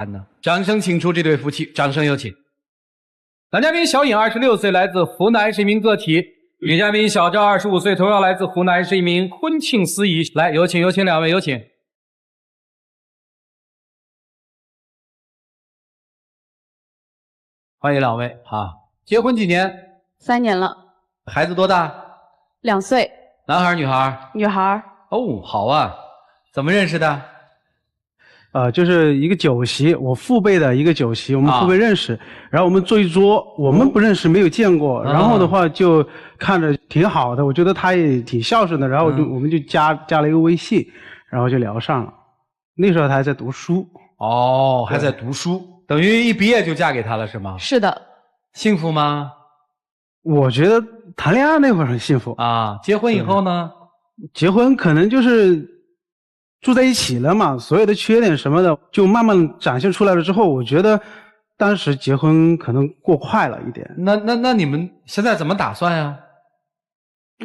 呢？掌声请出这对夫妻，掌声有请。男嘉宾小颖26岁，来自湖南，是一名个体；女嘉宾小赵25岁，同样来自湖南，是一名婚庆司仪。来，有请两位，有请。欢迎两位啊！结婚几年？3年了。孩子多大？2岁。男孩女孩？女孩。哦，好啊，怎么认识的？就是一个酒席，我父辈的一个酒席，我们父辈认识，然后我们坐一桌，我们不认识，没有见过，然后的话就看着挺好的，我觉得他也挺孝顺的，然后我们就加了一个微信，然后就聊上了。那时候他还在读书。哦，还在读书，等于一毕业就嫁给他了是吗？是的。幸福吗？我觉得谈恋爱那会儿很幸福啊。结婚以后呢？结婚可能就是住在一起了嘛，所有的缺点什么的就慢慢展现出来了之后，我觉得当时结婚可能过快了一点。那你们现在怎么打算呀？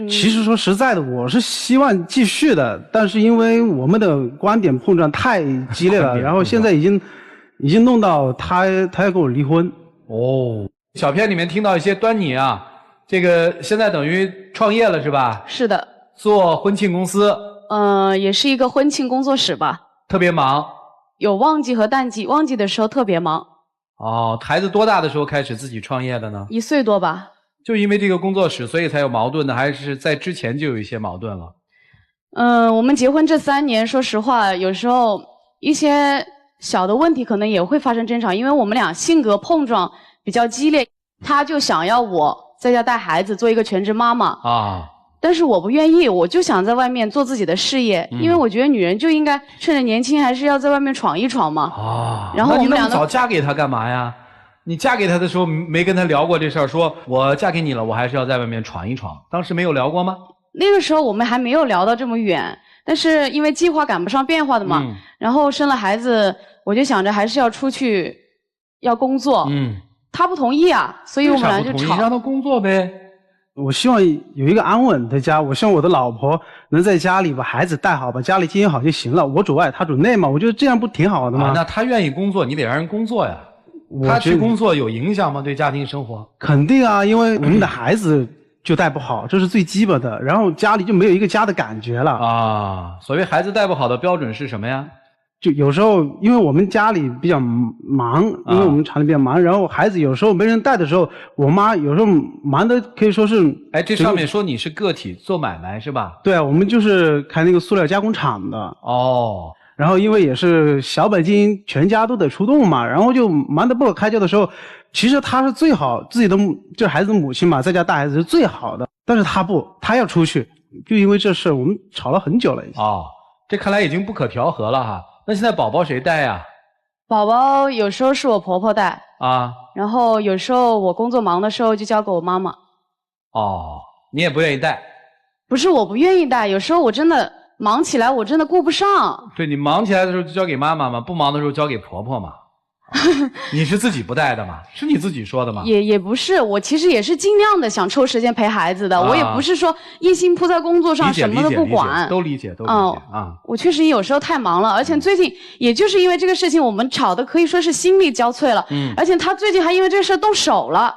其实说实在的，我是希望继续的，但是因为我们的观点碰撞太激烈了，然后现在已经弄到他要跟我离婚。哦，小片里面听到一些端倪啊，这个现在等于创业了是吧？是的。做婚庆公司。也是一个婚庆工作室吧。特别忙。有旺季和淡季，旺季的时候特别忙。哦，孩子多大的时候开始自己创业的呢？1岁多吧。就因为这个工作室，所以才有矛盾的，还是在之前就有一些矛盾了？我们结婚这3年，说实话，有时候一些小的问题可能也会发生争吵，因为我们俩性格碰撞比较激烈，他就想要我在家带孩子，做一个全职妈妈啊。但是我不愿意，我就想在外面做自己的事业，因为我觉得女人就应该趁着年轻，还是要在外面闯一闯嘛。啊，然后我们俩那你那么早嫁给他干嘛呀？你嫁给他的时候没跟他聊过这事儿，说我嫁给你了，我还是要在外面闯一闯，当时没有聊过吗？那个时候我们还没有聊到这么远，但是因为计划赶不上变化的嘛，然后生了孩子，我就想着还是要出去，要工作。他不同意啊，所以我们俩就吵。让他工作呗。我希望有一个安稳的家，我希望我的老婆能在家里把孩子带好，把家里经营好就行了。我主外，他主内嘛，我觉得这样不挺好的吗？那他愿意工作，你得让人工作呀。他去工作有影响吗？对家庭生活？肯定啊，因为我们的孩子就带不好，这是最基本的，然后家里就没有一个家的感觉了啊。所谓孩子带不好的标准是什么呀？就有时候因为我们家里比较忙，因为我们厂里比较忙，然后孩子有时候没人带的时候，我妈有时候忙的可以说是。哎，这上面说你是个体做买卖是吧？对啊，我们就是开那个塑料加工厂的。哦。然后因为也是小本金，全家都得出动嘛，然后就忙得不可开交的时候，其实他是最好自己的，就是孩子的母亲嘛，在家带孩子是最好的，但是他不，他要出去，就因为这事我们吵了很久了已经。哦，这看来已经不可调和了哈。那现在宝宝谁带呀？宝宝有时候是我婆婆带啊，然后有时候我工作忙的时候就交给我妈妈。哦，你也不愿意带？不是我不愿意带，有时候我真的忙起来，我真的顾不上。对，你忙起来的时候就交给妈妈嘛，不忙的时候交给婆婆嘛。你是自己不带的吗？是你自己说的吗？也不是，我其实也是尽量的想抽时间陪孩子的，我也不是说一心扑在工作上，什么都不管。都理解啊。我确实有时候太忙了，而且最近也就是因为这个事情，我们吵得可以说是心力交瘁了。而且他最近还因为这事动手了，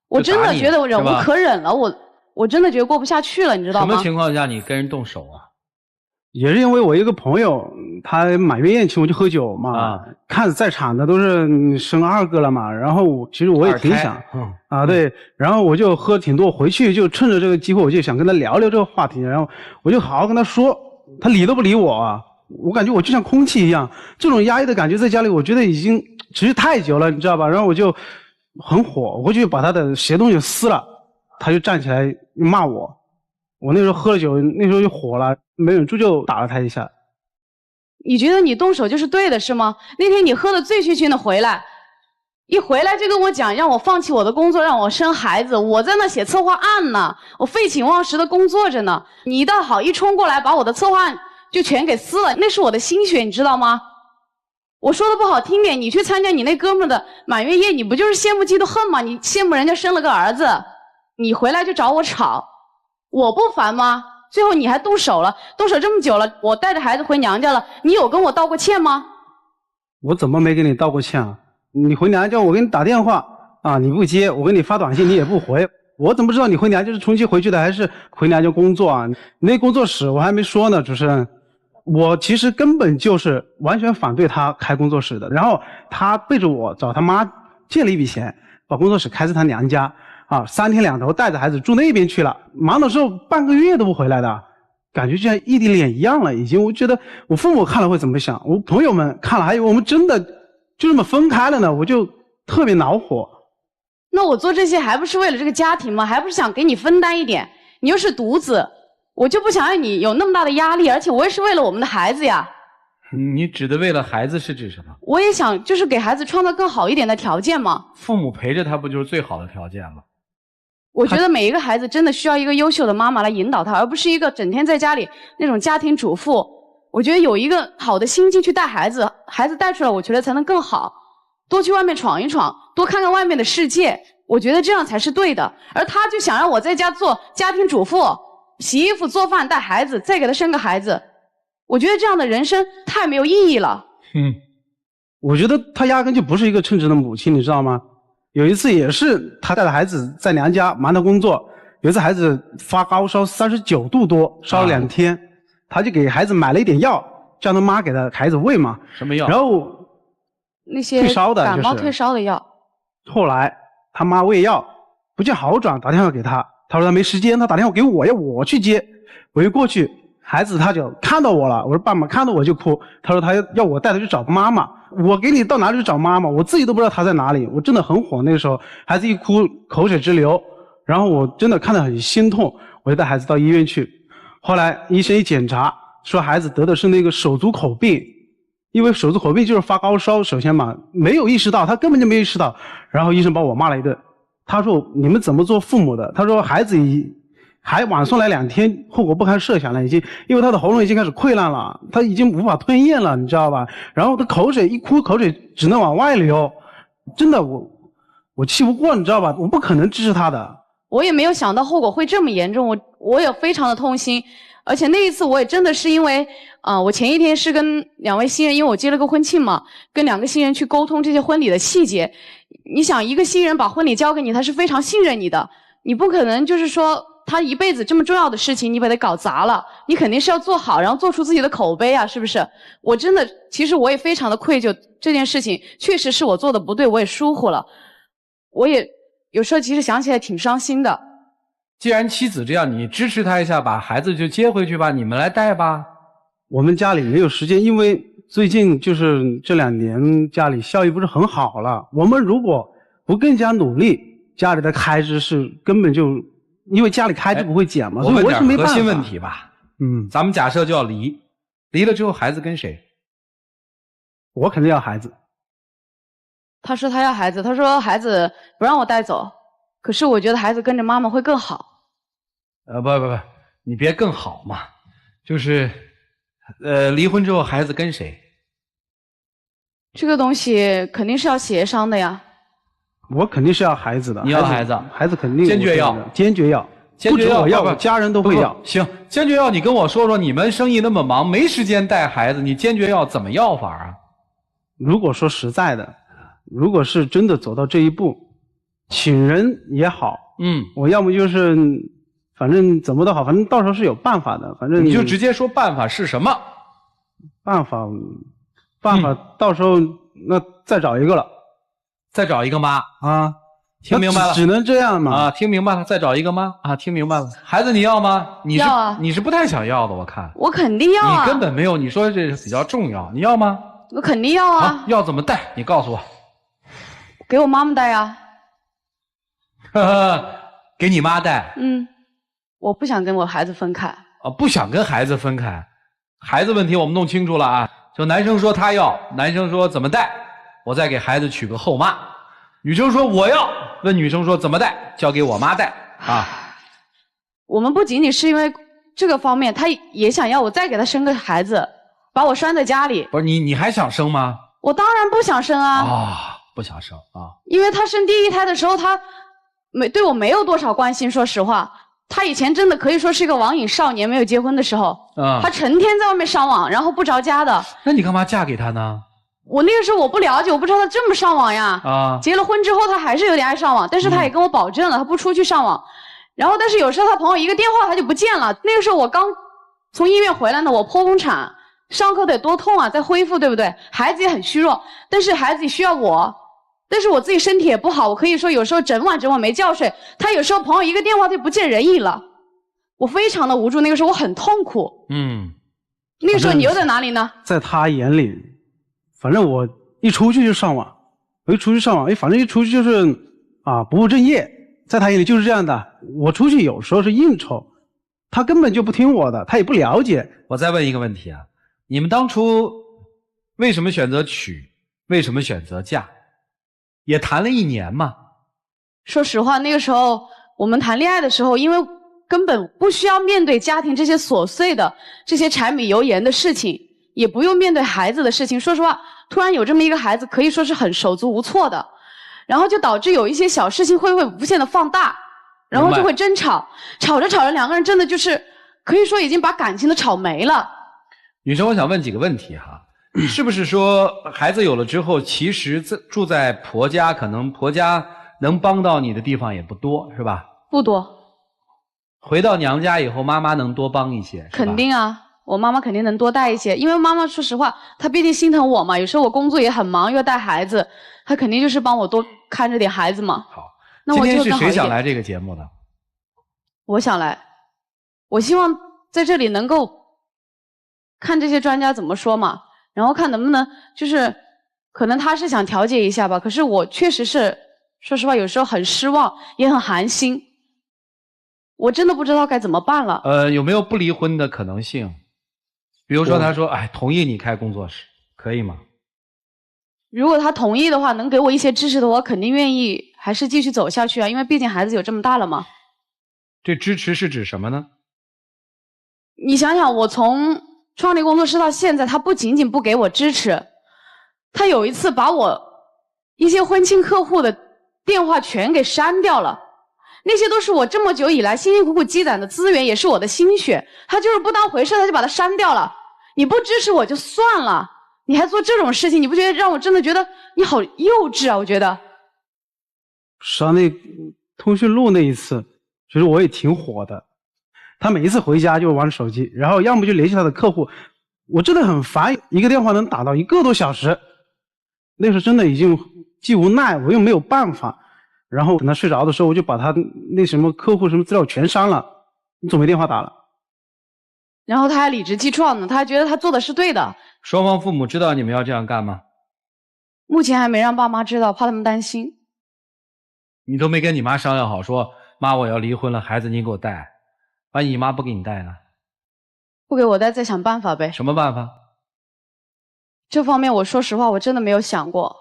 我真的觉得我忍无可忍了，我真的觉得过不下去了，你知道吗？什么情况下你跟人动手啊？也是因为我一个朋友，他满月宴请我去喝酒嘛，看在场的都是生2个了嘛，然后其实我也挺想对，然后我就喝挺多，回去就趁着这个机会，我就想跟他聊聊这个话题，然后我就好好跟他说，他理都不理我啊，我感觉我就像空气一样，这种压抑的感觉在家里，我觉得已经持续太久了，你知道吧？然后我就很火，我回去把他的鞋东西撕了，他就站起来骂我。我那时候喝了酒，那时候就火了，没忍住就打了他一下。你觉得你动手就是对的是吗？那天你喝得醉醺醺的回来，一回来就跟我讲让我放弃我的工作，让我生孩子，我在那写策划案呢，我废寝忘食的工作着呢。你倒好，一冲过来把我的策划案就全给撕了，那是我的心血，你知道吗？我说的不好听点，你去参加你那哥们的满月宴，你不就是羡慕嫉妒恨吗？你羡慕人家生了个儿子，你回来就找我吵，我不烦吗？最后你还动手了，动手这么久了，我带着孩子回娘家了，你有跟我道过歉吗？我怎么没给你道过歉啊？你回娘家我给你打电话啊，你不接，我给你发短信你也不回，我怎么知道你回娘家是重新回去的还是回娘家工作啊？你那工作室我还没说呢，主持人，我其实根本就是完全反对他开工作室的，然后他背着我找他妈借了一笔钱，把工作室开在他娘家啊，3天2头带着孩子住那边去了，忙的时候半个月都不回来的。感觉就像异地恋一样了，已经。我觉得我父母看了会怎么想？我朋友们看了还以为我们真的就这么分开了呢，我就特别恼火。那我做这些还不是为了这个家庭吗？还不是想给你分担一点？你又是独子，我就不想让你有那么大的压力，而且我也是为了我们的孩子呀。你指的为了孩子是指什么？我也想就是给孩子创造更好一点的条件嘛。父母陪着他不就是最好的条件吗？我觉得每一个孩子真的需要一个优秀的妈妈来引导他，而不是一个整天在家里那种家庭主妇。我觉得有一个好的心境去带孩子，孩子带出来，我觉得才能更好。多去外面闯一闯，多看看外面的世界，我觉得这样才是对的。而他就想让我在家做家庭主妇，洗衣服、做饭、带孩子，再给他生个孩子。我觉得这样的人生太没有意义了。我觉得他压根就不是一个称职的母亲，你知道吗？有一次也是他带着孩子在娘家忙着工作，有一次孩子发高烧39度多，烧了2天，他就给孩子买了一点药，叫他妈给他孩子喂嘛。什么药？然后那些退烧的，感冒退烧的药。后来他妈喂药不见好转，打电话给他，他说他没时间，他打电话给我，要我去接。我一过去，孩子他就看到我了，我说爸妈看到我就哭，他说他要我带他去找妈妈。我给你到哪里去找妈妈？我自己都不知道她在哪里，我真的很火。那个时候孩子一哭口水直流，然后我真的看得很心痛，我就带孩子到医院去。后来医生一检查说孩子得的是那个手足口病，因为手足口病就是发高烧，首先嘛没有意识到，他根本就没意识到，然后医生把我骂了一顿。他说你们怎么做父母的？他说孩子还晚送来2天，后果不堪设想了，已经，因为他的喉咙已经开始溃烂了，他已经无法吞咽了，你知道吧？然后他口水一哭，口水只能往外流，真的我气不过，你知道吧？我不可能支持他的。我也没有想到后果会这么严重，我也非常的痛心，而且那一次我也真的是因为，我前一天是跟2位新人，因为我接了个婚庆嘛，跟2个新人去沟通这些婚礼的细节。你想，一个新人把婚礼交给你，他是非常信任你的，你不可能就是说他一辈子这么重要的事情，你把它搞砸了，你肯定是要做好，然后做出自己的口碑啊，是不是？我真的，其实我也非常的愧疚，这件事情确实是我做的不对，我也疏忽了，我也有时候其实想起来挺伤心的。既然妻子这样，你支持他一下，把孩子就接回去吧，你们来带吧。我们家里没有时间，因为最近就是这2年家里效益不是很好了，我们如果不更加努力，家里的开支是根本就。因为家里开支不会减嘛，所以我是没办法。核心问题吧，咱们假设就要离了之后孩子跟谁？我肯定要孩子。他说他要孩子，他说孩子不让我带走，可是我觉得孩子跟着妈妈会更好。不，你别更好嘛，就是离婚之后孩子跟谁？这个东西肯定是要协商的呀。我肯定是要孩子的。你要孩子？孩子肯定坚决要，坚决要，不止我要，家人都会要。行，坚决要，你跟我说说，你们生意那么忙，没时间带孩子，你坚决要怎么要法啊？如果说实在的，如果是真的走到这一步，请人也好，我要么就是反正怎么都好，反正到时候是有办法的，反正你就直接说办法是什么？办法到时候那再找一个了。再找一个妈啊，听明白了？只能这样嘛啊，听明白了，再找一个妈啊，听明白了。孩子你要吗？要啊，你是不太想要的，我看。我肯定要啊。你根本没有，你说这比较重要，你要吗？我肯定要啊。要怎么带？你告诉我。给我妈妈带呀。给你妈带。我不想跟我孩子分开。不想跟孩子分开。孩子问题我们弄清楚了啊，就男生说他要，男生说怎么带。我再给孩子取个后妈，女生说我要，问女生说怎么带，交给我妈带啊。我们不仅仅是因为这个方面，他也想要我再给他生个孩子，把我拴在家里。不是你还想生吗？我当然不想生啊。不想生啊。因为他生第一胎的时候，他对我没有多少关心，说实话。他以前真的可以说是一个网瘾少年，没有结婚的时候，他成天在外面上网，然后不着家的。那你干嘛嫁给他呢？我那个时候我不了解，我不知道他这么上网呀。啊，结了婚之后他还是有点爱上网，但是他也跟我保证了，他不出去上网。然后但是有时候他朋友一个电话他就不见了。那个时候我刚从医院回来呢，我剖宫产，伤口得多痛啊，在恢复，对不对？孩子也很虚弱，但是孩子也需要我，但是我自己身体也不好，我可以说有时候整晚没觉睡。他有时候朋友一个电话他就不见人影了，我非常的无助。那个时候我很痛苦。那个时候你又在哪里呢？在他眼里，反正我一出去就上网，反正一出去就是不务正业，在他眼里就是这样的。我出去有时候是应酬，他根本就不听我的，他也不了解。我再问一个问题啊，你们当初为什么选择娶？为什么选择嫁？也谈了1年嘛。说实话，那个时候我们谈恋爱的时候，因为根本不需要面对家庭这些琐碎的这些柴米油盐的事情，也不用面对孩子的事情。说实话，突然有这么一个孩子，可以说是很手足无措的，然后就导致有一些小事情会无限的放大，然后就会争吵，吵着两个人真的就是可以说已经把感情都吵没了。女生，我想问几个问题哈，是不是说孩子有了之后，其实住在婆家，可能婆家能帮到你的地方也不多，是吧？不多。回到娘家以后，妈妈能多帮一些，是吧？肯定啊，我妈妈肯定能多带一些，因为妈妈说实话，她毕竟心疼我嘛，有时候我工作也很忙，又要带孩子，她肯定就是帮我多看着点孩子嘛。好，那我就今天是谁想来这个节目的？我想来，我希望在这里能够看这些专家怎么说嘛，然后看能不能就是可能他是想调节一下吧，可是我确实是说实话有时候很失望，也很寒心。我真的不知道该怎么办了。有没有不离婚的可能性？比如说他说同意你开工作室，可以吗？如果他同意的话，能给我一些支持的，我肯定愿意还是继续走下去啊，因为毕竟孩子有这么大了嘛。这支持是指什么呢？你想想，我从创立工作室到现在，他不仅仅不给我支持，他有一次把我一些婚庆客户的电话全给删掉了。那些都是我这么久以来辛辛苦苦积攒的资源，也是我的心血，他就是不当回事，他就把它删掉了。你不支持我就算了，你还做这种事情，你不觉得让我真的觉得你好幼稚啊？我觉得上那通讯录那一次，其实我也挺火的。他每一次回家就玩手机，然后要么就联系他的客户，我真的很烦，一个电话能打到1个多小时。那时候真的已经既无奈，我又没有办法。然后等他睡着的时候，我就把他那什么客户什么资料全删了，你总没电话打了。然后他还理直气壮呢，他还觉得他做的是对的。双方父母知道你们要这样干吗？目前还没让爸妈知道，怕他们担心。你都没跟你妈商量好，说妈我要离婚了，孩子你给我带，万一你妈不给你带呢？不给我带，再想办法呗。什么办法？这方面我说实话，我真的没有想过。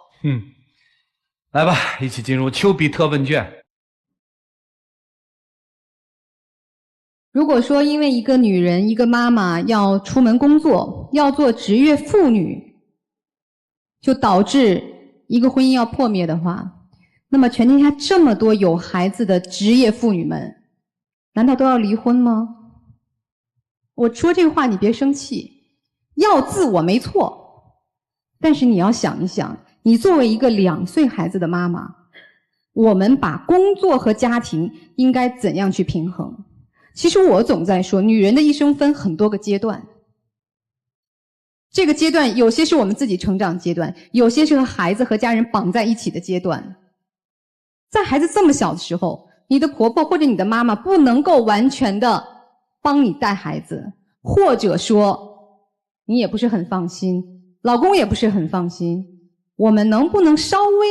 来吧，一起进入丘比特问卷。如果说因为一个女人、一个妈妈要出门工作，要做职业妇女，就导致一个婚姻要破灭的话，那么全天下这么多有孩子的职业妇女们，难道都要离婚吗？我说这个话你别生气，要自我没错，但是你要想一想，你作为一个2岁孩子的妈妈，我们把工作和家庭应该怎样去平衡？其实我总在说，女人的一生分很多个阶段。这个阶段有些是我们自己成长阶段，有些是和孩子和家人绑在一起的阶段。在孩子这么小的时候，你的婆婆或者你的妈妈不能够完全的帮你带孩子，或者说你也不是很放心，老公也不是很放心，我们能不能稍微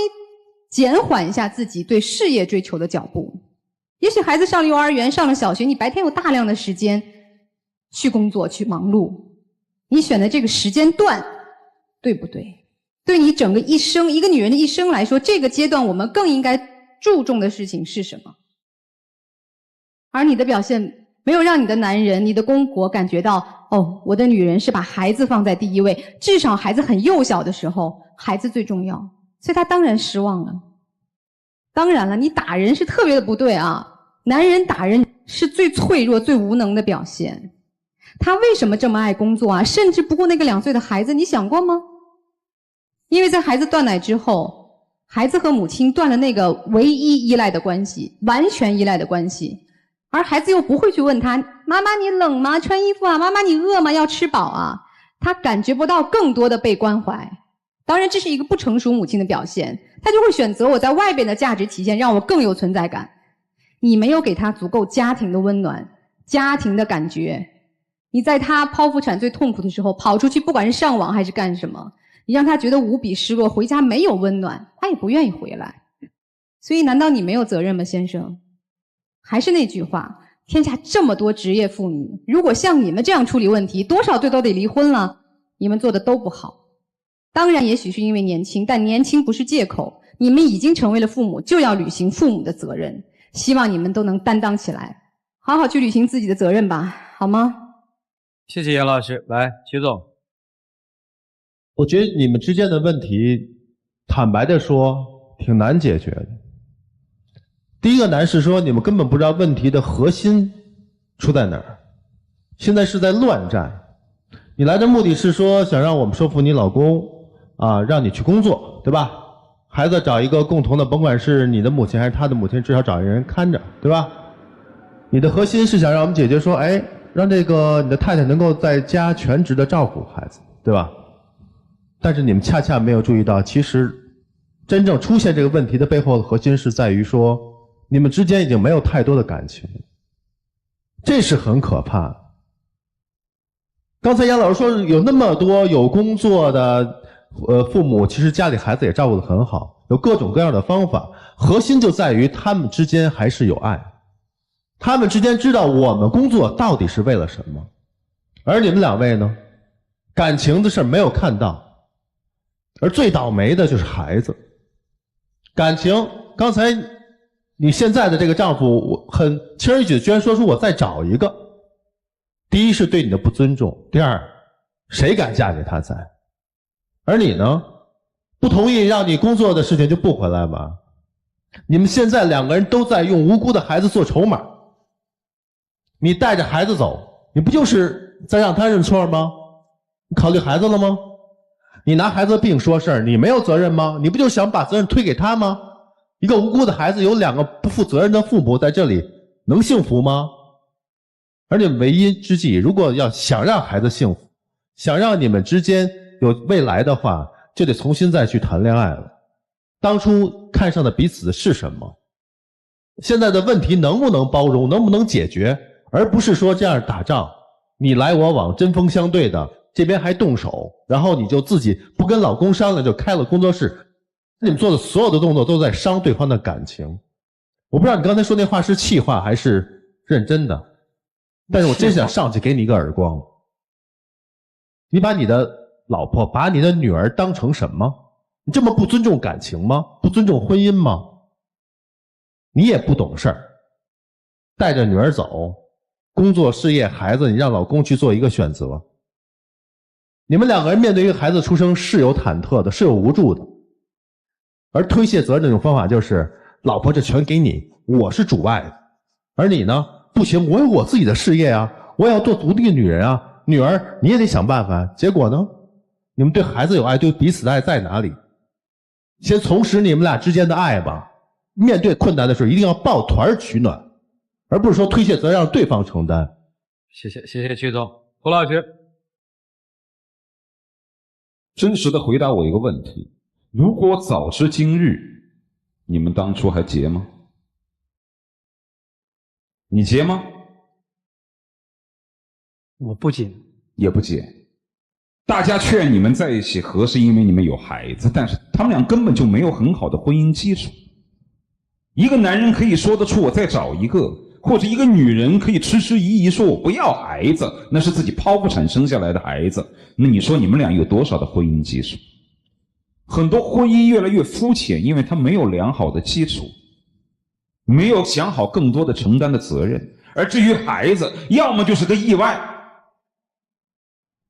减缓一下自己对事业追求的脚步？也许孩子上了幼儿园，上了小学，你白天有大量的时间去工作去忙碌，你选的这个时间段对不对？对你整个一生，一个女人的一生来说，这个阶段我们更应该注重的事情是什么？而你的表现没有让你的男人、你的公婆感觉到，哦，我的女人是把孩子放在第一位，至少孩子很幼小的时候，孩子最重要，所以他当然失望了。当然了，你打人是特别的不对啊，男人打人是最脆弱、最无能的表现。他为什么这么爱工作啊？甚至不顾那个2岁的孩子，你想过吗？因为在孩子断奶之后，孩子和母亲断了那个唯一依赖的关系，完全依赖的关系，而孩子又不会去问他，妈妈你冷吗？穿衣服啊，妈妈你饿吗？要吃饱啊，他感觉不到更多的被关怀。当然这是一个不成熟母亲的表现，他就会选择我在外边的价值体现让我更有存在感。你没有给他足够家庭的温暖，家庭的感觉，你在他剖腹产最痛苦的时候跑出去，不管是上网还是干什么，你让他觉得无比失落，回家没有温暖，他也不愿意回来。所以难道你没有责任吗，先生？还是那句话，天下这么多职业妇女，如果像你们这样处理问题，多少对都得离婚了。你们做的都不好。当然也许是因为年轻，但年轻不是借口，你们已经成为了父母，就要履行父母的责任。希望你们都能担当起来，好好去履行自己的责任吧，好吗？谢谢严老师。来，徐总。我觉得你们之间的问题，坦白的说，挺难解决的。第一个难是说，你们根本不知道问题的核心出在哪儿，现在是在乱战。你来的目的是说，想让我们说服你老公啊，让你去工作，对吧？孩子找一个共同的，甭管是你的母亲还是他的母亲，至少找一个人看着，对吧？你的核心是想让我们解决说，哎，让这个你的太太能够在家全职的照顾孩子，对吧？但是你们恰恰没有注意到，其实真正出现这个问题的背后的核心是在于说，你们之间已经没有太多的感情，这是很可怕的。刚才杨老师说有那么多有工作的父母，其实家里孩子也照顾得很好，有各种各样的方法，核心就在于他们之间还是有爱，他们之间知道我们工作到底是为了什么。而你们两位呢，感情的事没有看到，而最倒霉的就是孩子。感情，刚才你现在的这个丈夫，我很轻而易举居然说出我再找一个，第一是对你的不尊重，第二谁敢嫁给他噻？而你呢，不同意让你工作的事情就不回来吗？你们现在两个人都在用无辜的孩子做筹码，你带着孩子走，你不就是在让他认错吗？你考虑孩子了吗？你拿孩子的病说事儿，你没有责任吗？你不就想把责任推给他吗？一个无辜的孩子有两个不负责任的父母在这里，能幸福吗？而且唯一之计，如果要想让孩子幸福，想让你们之间有未来的话，就得重新再去谈恋爱了。当初看上的彼此是什么？现在的问题能不能包容，能不能解决，而不是说这样打仗，你来我往，针锋相对的，这边还动手，然后你就自己不跟老公商量就开了工作室，你们做的所有的动作都在伤对方的感情。我不知道你刚才说那话是气话还是认真的，但是我真想上去给你一个耳光。你把你的老婆，把你的女儿当成什么？你这么不尊重感情吗？不尊重婚姻吗？你也不懂事儿，带着女儿走，工作事业孩子，你让老公去做一个选择。你们两个人面对一个孩子出生是有忐忑的，是有无助的，而推卸责任的那种方法就是老婆这全给你，我是主外的，而你呢，不行，我有我自己的事业啊，我也要做独立的女人啊，女儿你也得想办法。结果呢，你们对孩子有爱，对彼此的爱在哪里？先重拾你们俩之间的爱吧，面对困难的时候一定要抱团取暖，而不是说推卸责任让对方承担。谢谢曲总。胡老师，真实的回答我一个问题，如果早知今日，你们当初还结吗？你结吗？我不结，也不结。大家劝你们在一起合适因为你们有孩子，但是他们俩根本就没有很好的婚姻基础。一个男人可以说得出我再找一个，或者一个女人可以迟迟疑疑说我不要孩子，那是自己剖腹产生下来的孩子，那你说你们俩有多少的婚姻基础？很多婚姻越来越肤浅，因为他没有良好的基础，没有想好更多的承担的责任。而至于孩子，要么就是个意外，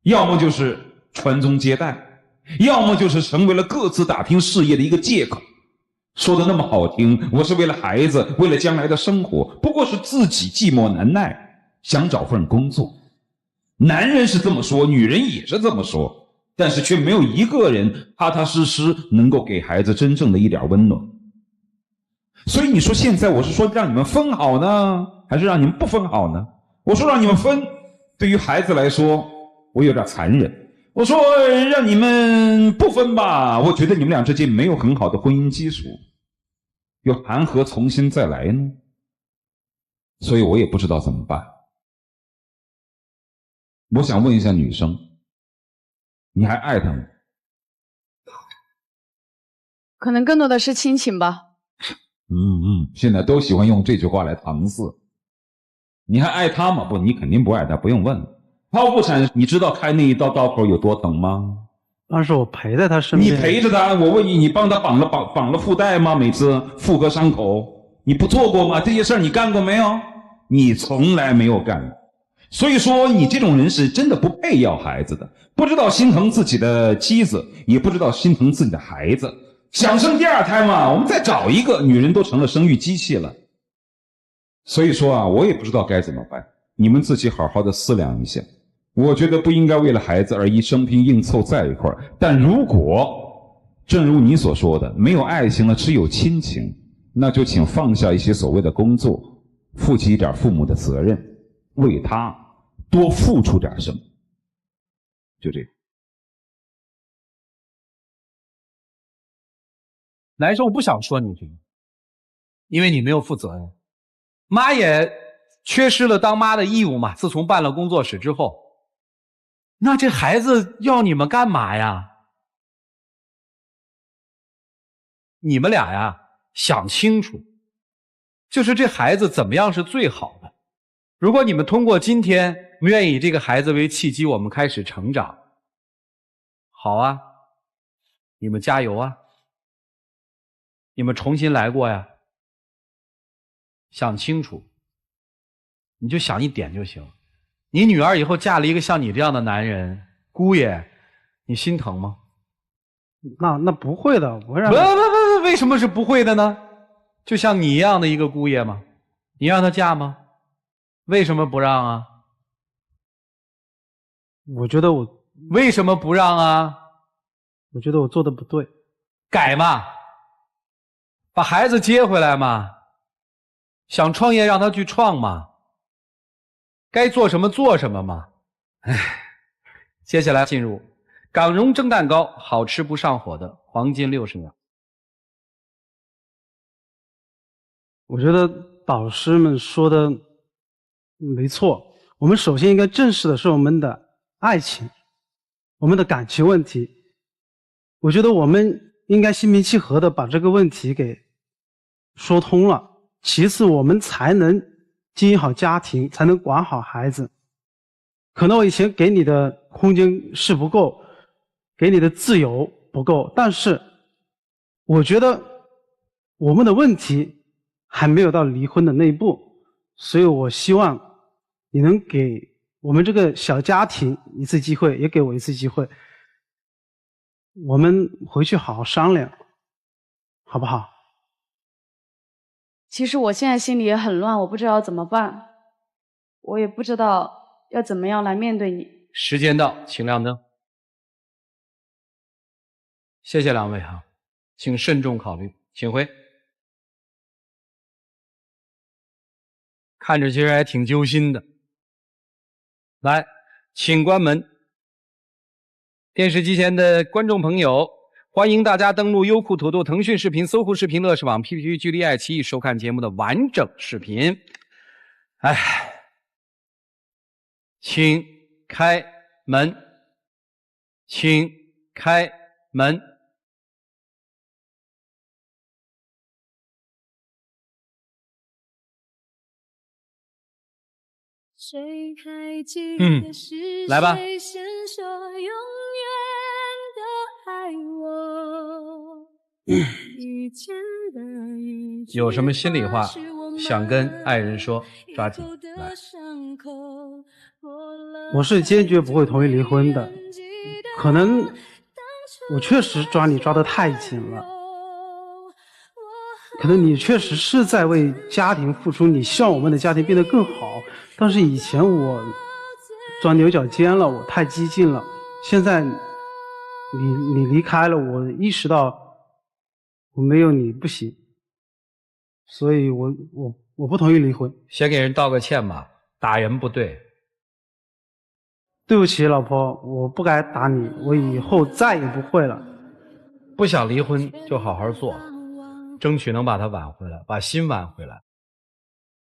要么就是传宗接代，要么就是成为了各自打拼事业的一个借口。说的那么好听，我是为了孩子，为了将来的生活，不过是自己寂寞难耐，想找份工作。男人是这么说，女人也是这么说，但是却没有一个人踏踏实实能够给孩子真正的一点温暖。所以你说现在我是说让你们分好呢，还是让你们不分好呢？我说让你们分，对于孩子来说我有点残忍。我说让你们不分吧，我觉得你们俩之间没有很好的婚姻基础，又谈何重新再来呢？所以我也不知道怎么办。我想问一下女生，你还爱他吗？可能更多的是亲情吧。现在都喜欢用这句话来搪塞。你还爱他吗？不，你肯定不爱他，不用问。剖腹产，你知道开那一道刀口有多疼吗？当时我陪在他身边。你陪着他，我问你，你帮他绑了腹带吗？每次妇科伤口，你不做过吗？这些事儿你干过没有？你从来没有干过。所以说，你这种人是真的不配要孩子的，不知道心疼自己的妻子，也不知道心疼自己的孩子。想生第二胎嘛，我们再找一个。女人都成了生育机器了。所以说啊，我也不知道该怎么办，你们自己好好的思量一下。我觉得不应该为了孩子而一生拼硬凑在一块儿，但如果正如你所说的没有爱情了，只有亲情，那就请放下一些所谓的工作，负起一点父母的责任，为他多付出点什么。就这个。男生我不想说你这个，因为你没有负责任，妈也缺失了当妈的义务嘛。自从办了工作室之后，那这孩子要你们干嘛呀？你们俩呀想清楚，就是这孩子怎么样是最好的。如果你们通过今天愿意以这个孩子为契机，我们开始成长，好啊，你们加油啊，你们重新来过呀。想清楚，你就想一点就行。你女儿以后嫁了一个像你这样的男人，姑爷，你心疼吗？那不会的，我让不，为什么是不会的呢？就像你一样的一个姑爷吗？你让她嫁吗？为什么不让啊？我觉得我为什么不让啊？我觉得我做的不对，改嘛，把孩子接回来嘛，想创业让他去创嘛，该做什么做什么嘛。接下来进入港蓉蒸蛋糕，好吃不上火的黄金60秒。我觉得导师们说的没错，我们首先应该正视的是我们的爱情，我们的感情问题。我觉得我们应该心平气和的把这个问题给说通了，其次我们才能经营好家庭，才能管好孩子。可能我以前给你的空间是不够，给你的自由不够，但是我觉得我们的问题还没有到离婚的那一步，所以我希望你能给我们这个小家庭一次机会，也给我一次机会，我们回去好好商量，好不好？其实我现在心里也很乱，我不知道怎么办，我也不知道要怎么样来面对你。时间到，请亮灯。谢谢两位哈，请慎重考虑，请回。看着其实还挺揪心的。来，请关门。电视机前的观众朋友，欢迎大家登录优酷、土豆、腾讯视频、搜狐视频、乐视网、PPV、距离爱奇艺收看节目的完整视频。请开门，请开门。谁还记得是来吧。谁先说永远的爱我？以前的一句有什么心里话想跟爱人说，抓紧来。我是坚决不会同意离婚的，可能我确实抓你抓得太紧了，可能你确实是在为家庭付出，你希望我们的家庭变得更好，但是以前我钻牛角尖了，我太激进了，现在你离开了，我意识到我没有你不行，所以我不同意离婚。先给人道个歉吧，打人不对。对不起，老婆，我不该打你，我以后再也不会了。不想离婚就好好做，争取能把它挽回来，把心挽回来。